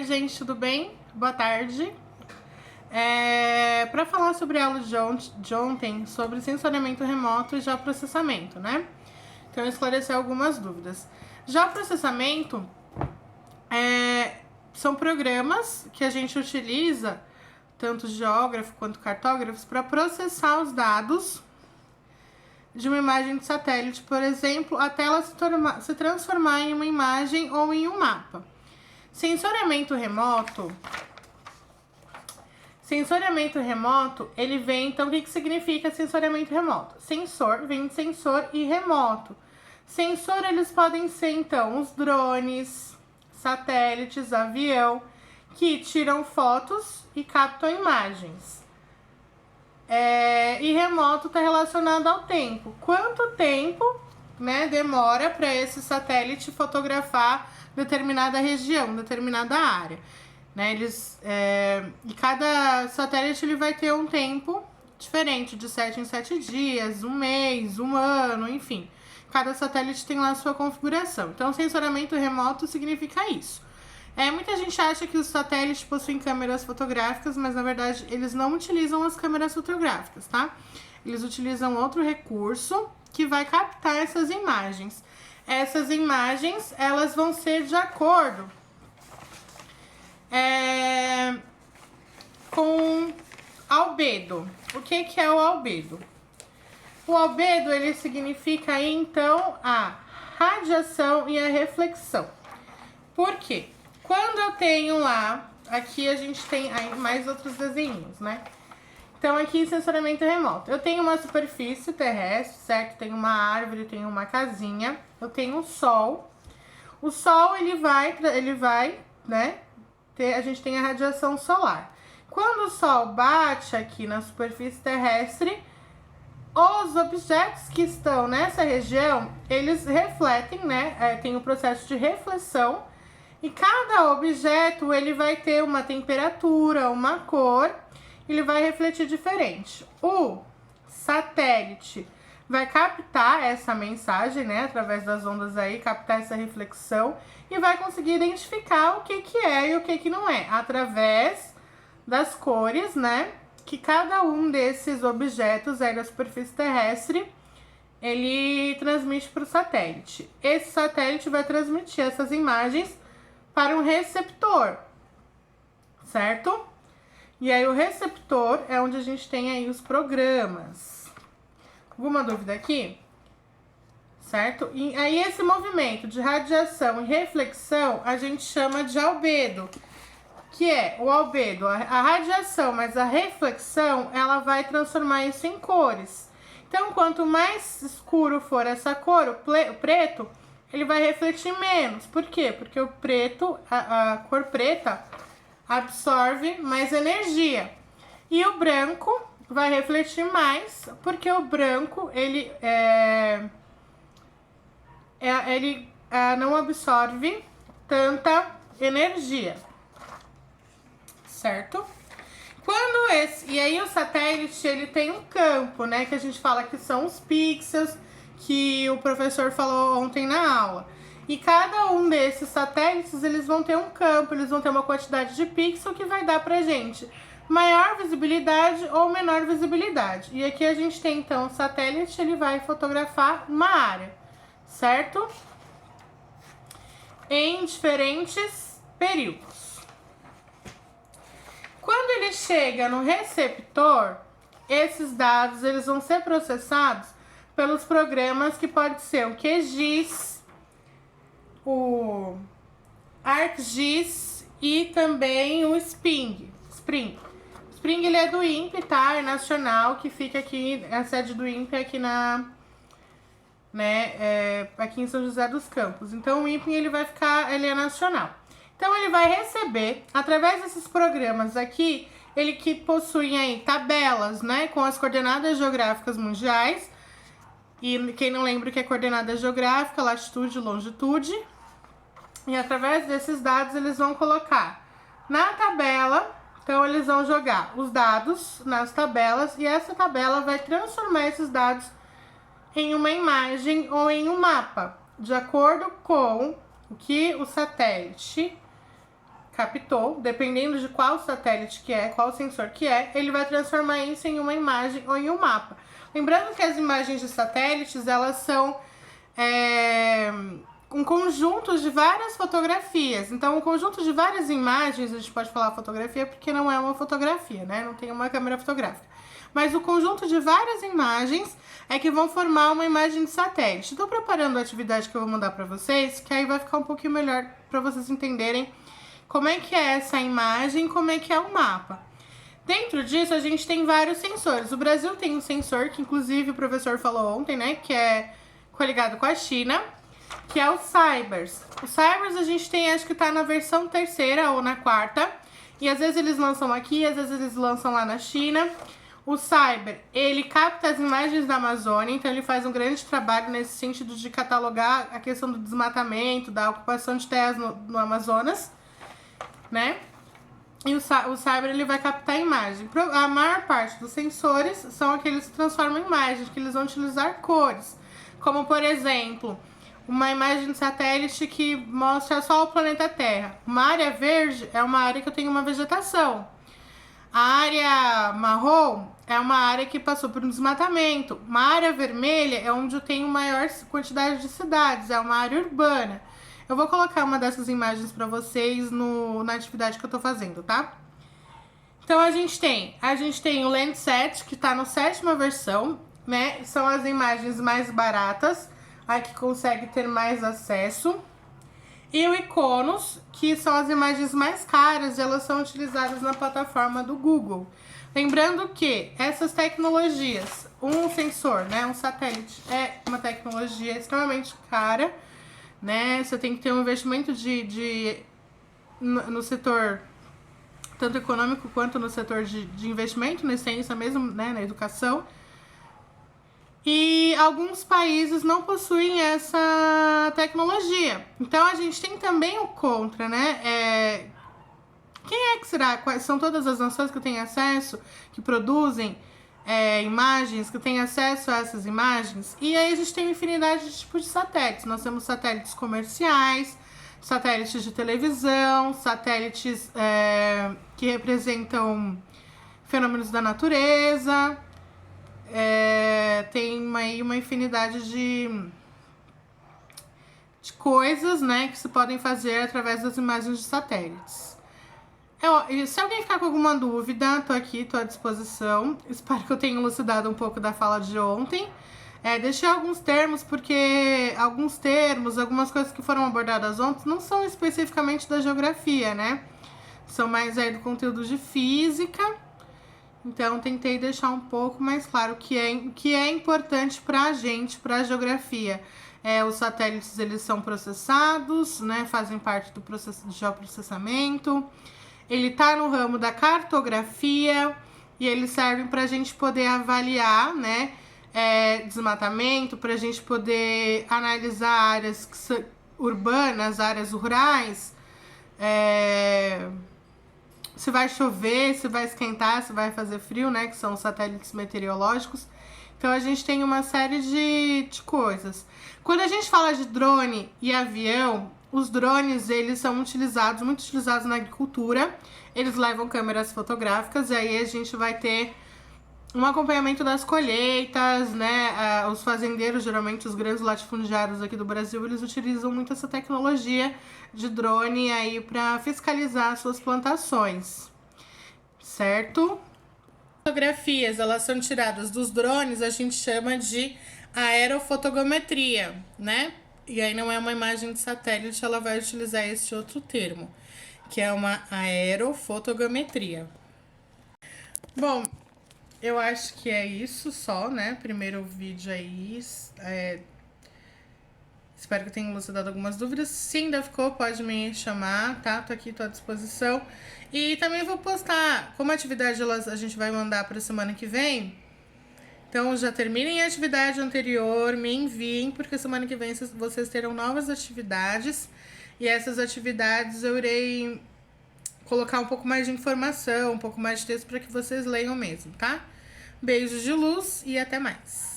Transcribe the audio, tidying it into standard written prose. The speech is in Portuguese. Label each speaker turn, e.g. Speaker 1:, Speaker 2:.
Speaker 1: gente, tudo bem? Boa tarde. Para falar sobre a aula de ontem, sobre sensoriamento remoto e geoprocessamento, né? Então, esclarecer algumas dúvidas. Geoprocessamento são programas que a gente utiliza, tanto geógrafo quanto cartógrafos, para processar os dados de uma imagem de satélite, por exemplo, até ela se transformar em uma imagem ou em um mapa. Sensoriamento remoto, ele vem, então, o que significa sensoriamento remoto? Sensor vem de sensor e remoto. Sensor, eles podem ser, então, os drones, satélites, avião, que tiram fotos e captam imagens. E remoto está relacionado ao tempo. Quanto tempo, né, demora para esse satélite fotografar determinada região, determinada área, né? E cada satélite ele vai ter um tempo diferente, de 7 em 7 dias, um mês, um ano, enfim. Cada satélite tem lá a sua configuração. Então, sensoriamento remoto significa isso. Muita gente acha que os satélites possuem câmeras fotográficas, mas na verdade eles não utilizam as câmeras fotográficas, tá? Eles utilizam outro recurso que vai captar essas imagens. Essas imagens, elas vão ser de acordo com albedo. O que é o albedo? O albedo, ele significa aí, então, a radiação e a reflexão. Por quê? Quando eu tenho lá, aqui a gente tem aí mais outros desenhos, né? Então, aqui, sensoriamento remoto. Eu tenho uma superfície terrestre, certo? Tenho uma árvore, tenho uma casinha. Eu tenho o sol. O sol, ele vai, né? A gente tem a radiação solar. Quando o sol bate aqui na superfície terrestre, os objetos que estão nessa região, eles refletem, né? Tem o processo de reflexão. E cada objeto, ele vai ter uma temperatura, uma cor, ele vai refletir diferente. O satélite vai captar essa mensagem, né, através das ondas aí, captar essa reflexão e vai conseguir identificar o que é e o que não é, através das cores, né, que cada um desses objetos aí da superfície terrestre, ele transmite para o satélite. Esse satélite vai transmitir essas imagens para um receptor, certo? E aí o receptor é onde a gente tem aí os programas. Alguma dúvida aqui? Certo? E aí esse movimento de radiação e reflexão a gente chama de albedo, que é o albedo, a radiação, mas a reflexão, ela vai transformar isso em cores. Então, quanto mais escuro for essa cor, o preto, ele vai refletir menos. Por quê? Porque o preto, a cor preta, absorve mais energia. E o branco vai refletir mais, porque o branco, ele não absorve tanta energia. Certo? E aí o satélite, ele tem um campo, né? Que a gente fala que são os pixels, que o professor falou ontem na aula. E cada um desses satélites, eles vão ter um campo, eles vão ter uma quantidade de pixel que vai dar pra gente maior visibilidade ou menor visibilidade. E aqui a gente tem, então, o satélite, ele vai fotografar uma área, certo? Em diferentes períodos. Quando ele chega no receptor, esses dados, eles vão ser processados pelos programas que pode ser o QGIS, o ArcGIS e também o Spring. Spring, ele é do INPE, tá? É nacional, que fica aqui, a sede do INPE é aqui aqui em São José dos Campos. Então, o INPE, ele é nacional. Então, ele vai receber, através desses programas aqui, ele que possui aí tabelas, né, com as coordenadas geográficas mundiais. E quem não lembra o que é coordenada geográfica, latitude e longitude. E através desses dados, eles vão colocar na tabela. Então, eles vão jogar os dados nas tabelas e essa tabela vai transformar esses dados em uma imagem ou em um mapa, de acordo com o que o satélite captou, dependendo de qual satélite que é, qual sensor que é, ele vai transformar isso em uma imagem ou em um mapa. Lembrando que as imagens de satélites, elas são um conjunto de várias fotografias. Então, um conjunto de várias imagens, a gente pode falar fotografia porque não é uma fotografia, né? Não tem uma câmera fotográfica. Mas o conjunto de várias imagens é que vão formar uma imagem de satélite. Estou preparando a atividade que eu vou mandar para vocês, que aí vai ficar um pouquinho melhor para vocês entenderem como é que é essa imagem, como é que é o mapa. Dentro disso, a gente tem vários sensores. O Brasil tem um sensor, que inclusive o professor falou ontem, né, que é coligado com a China, que é o Cybers. O Cybers a gente tem, acho que tá na versão 3ª ou na 4ª, e às vezes eles lançam aqui, às vezes eles lançam lá na China. O Cyber, ele capta as imagens da Amazônia, então ele faz um grande trabalho nesse sentido de catalogar a questão do desmatamento, da ocupação de terras no Amazonas, né? E o Cyber, ele vai captar a imagem. A maior parte dos sensores são aqueles que transformam em imagens, que eles vão utilizar cores. Como, por exemplo, uma imagem de satélite que mostra só o planeta Terra. Uma área verde é uma área que eu tenho uma vegetação. A área marrom é uma área que passou por um desmatamento. Uma área vermelha é onde eu tenho maior quantidade de cidades, é uma área urbana. Eu vou colocar uma dessas imagens para vocês na atividade que eu tô fazendo, tá? Então a gente tem o Landsat, que tá na 7ª versão, né? São as imagens mais baratas, a que consegue ter mais acesso. E o Iconos, que são as imagens mais caras, elas são utilizadas na plataforma do Google. Lembrando que essas tecnologias, um sensor, né, um satélite, é uma tecnologia extremamente cara, né? Você tem que ter um investimento no setor tanto econômico quanto no setor de investimento, na ciência mesmo, né, na educação. E alguns países não possuem essa tecnologia. Então a gente tem também o contra, né? Quem é que será? Quais são todas as nações que têm acesso, que produzem imagens, que têm acesso a essas imagens? E aí a gente tem uma infinidade de tipos de satélites. Nós temos satélites comerciais, satélites de televisão, satélites que representam fenômenos da natureza. Tem aí uma infinidade de coisas, né, que se podem fazer através das imagens de satélites. Se alguém ficar com alguma dúvida, tô aqui, tô à disposição. Espero que eu tenha elucidado um pouco da fala de ontem. Deixei alguns termos, porque algumas coisas que foram abordadas ontem não são especificamente da geografia, né? São mais aí do conteúdo de física. Então, tentei deixar um pouco mais claro o que é importante pra gente, pra geografia. Os satélites, eles são processados, né? Fazem parte do processo de geoprocessamento. Ele tá no ramo da cartografia e eles servem pra gente poder avaliar, né? Desmatamento, pra gente poder analisar áreas urbanas, áreas rurais, se vai chover, se vai esquentar, se vai fazer frio, né? Que são os satélites meteorológicos. Então a gente tem uma série de coisas. Quando a gente fala de drone e avião, os drones, eles são muito utilizados na agricultura. Eles levam câmeras fotográficas e aí a gente vai ter um acompanhamento das colheitas, né? Os fazendeiros, geralmente os grandes latifundiários aqui do Brasil, eles utilizam muito essa tecnologia de drone aí para fiscalizar suas plantações, certo? Fotografias, elas são tiradas dos drones, a gente chama de aerofotogrametria, né? E aí não é uma imagem de satélite, ela vai utilizar esse outro termo, que é uma aerofotogrametria. Bom, eu acho que é isso só, né? Primeiro vídeo aí. Espero que eu tenha elucidado algumas dúvidas. Se ainda ficou, pode me chamar, tá? Tô aqui, tô à disposição. E também vou postar, como atividade a gente vai mandar pra semana que vem. Então já terminem a atividade anterior, me enviem, porque semana que vem vocês terão novas atividades. E essas atividades eu irei colocar um pouco mais de informação, um pouco mais de texto para que vocês leiam mesmo, tá? Beijos de luz e até mais!